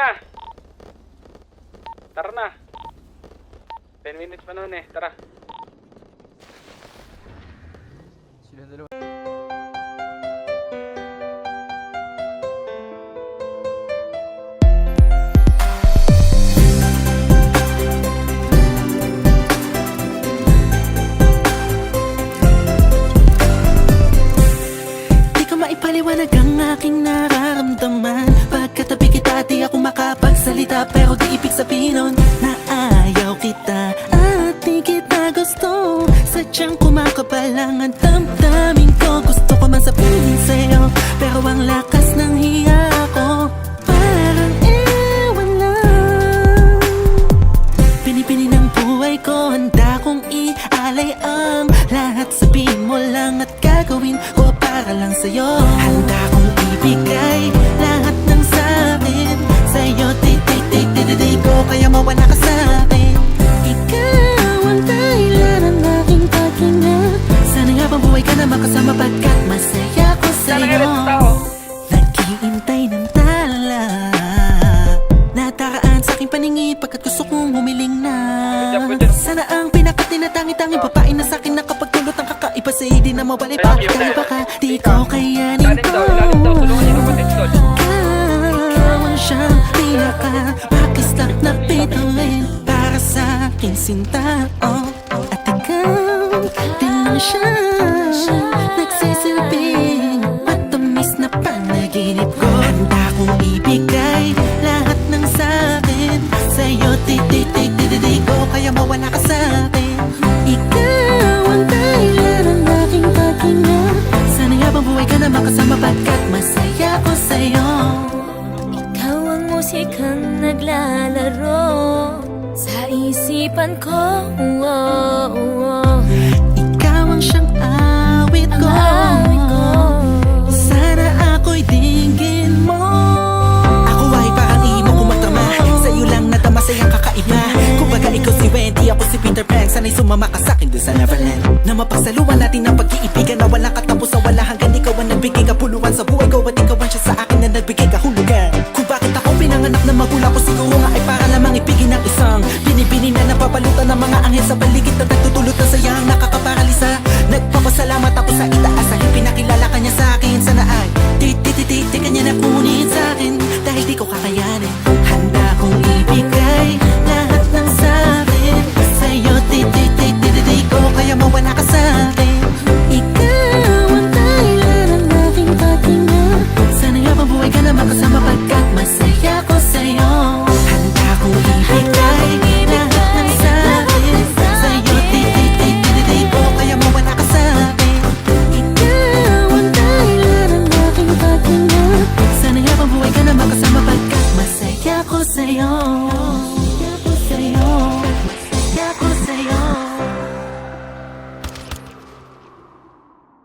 na. Tara na. 10 minutes pa noon eh. Tara. Sila dalawa. Di ko maipaliwanag ang aking nararamdaman. Pagkatabi kita di ako makapagsalita, pero di ibig sabihin nun na ayaw kita at di kita gusto. Sadyang kumakabalang ang damdamin ko. Gusto ko man sabihin sa'yo, pero ang lakas ng hiya ko parang ewan lang. Pinipili ng buhay ko, handa kong ialay ang lahat. Sabihin mo lang at gagawin ko para lang sa'yo. Handa kong ibigay lahat ng sa'kin sa'yo. Di ko kaya mawala ka sa'kin. Ikaw ang dahilan ng aking paghinga. Sana nga bang buhay ka na makasama, pagkat masaya ko sa'yo. Naghihintay ng tala nataraan sa aking paningin, pagkat gusto kong humiling na. Sana ang pinakatinatangi-tangi babae na sa'kin na kapag tulot ang kakaiba sa'yo di na mawala pa. Dahil baka di ko kayanin to. Ikaw ang siyang pinaka-pakislak na bituin para sa'king sinta. At ikaw din lang siya nagsisilbing matamis na panaginip ko. Handa kong ibigay lahat ng sa'kin sa'yo. Di ko kaya mawala ka sa'kin. Ikaw ang dahilan ng aking paghinga. Sana nga bang buhay ka na makasama, pagkat masaya ko sa'yo. Ikaw ang musikang naglalaro sa isipan ko. Ikaw ang siyang awit ko. Sana ako'y dinggin mo. Ako ay parang imo kumatama, sa'yo lang natama, sayang kakaiba. Kumbaga ikaw si Wendy, ako si Peter Pan. Sana'y sumama ka sa'kin dun sa Neverland, na mapagsaluhan natin ang pag-iibigan na walang katapusan, wala hanggan. Ikaw ang nagbigay kapuluhan sa buhay ko, at ikaw ang siya sa akin na nagbigay kahulugan. Kung bakit ako pinanganak na magulang ko, siguro nga ay para lamang ibigin ng isang binibini na napapalutan ng mga anghel sa paligid na nagtutulot ng sayang nakakaparalisa. Nagpapasalamat ako sa itaas dahil pinakilala ka niya sa akin. Sana ay di ka niya nakunin sa akin dahil di ko kakayanin.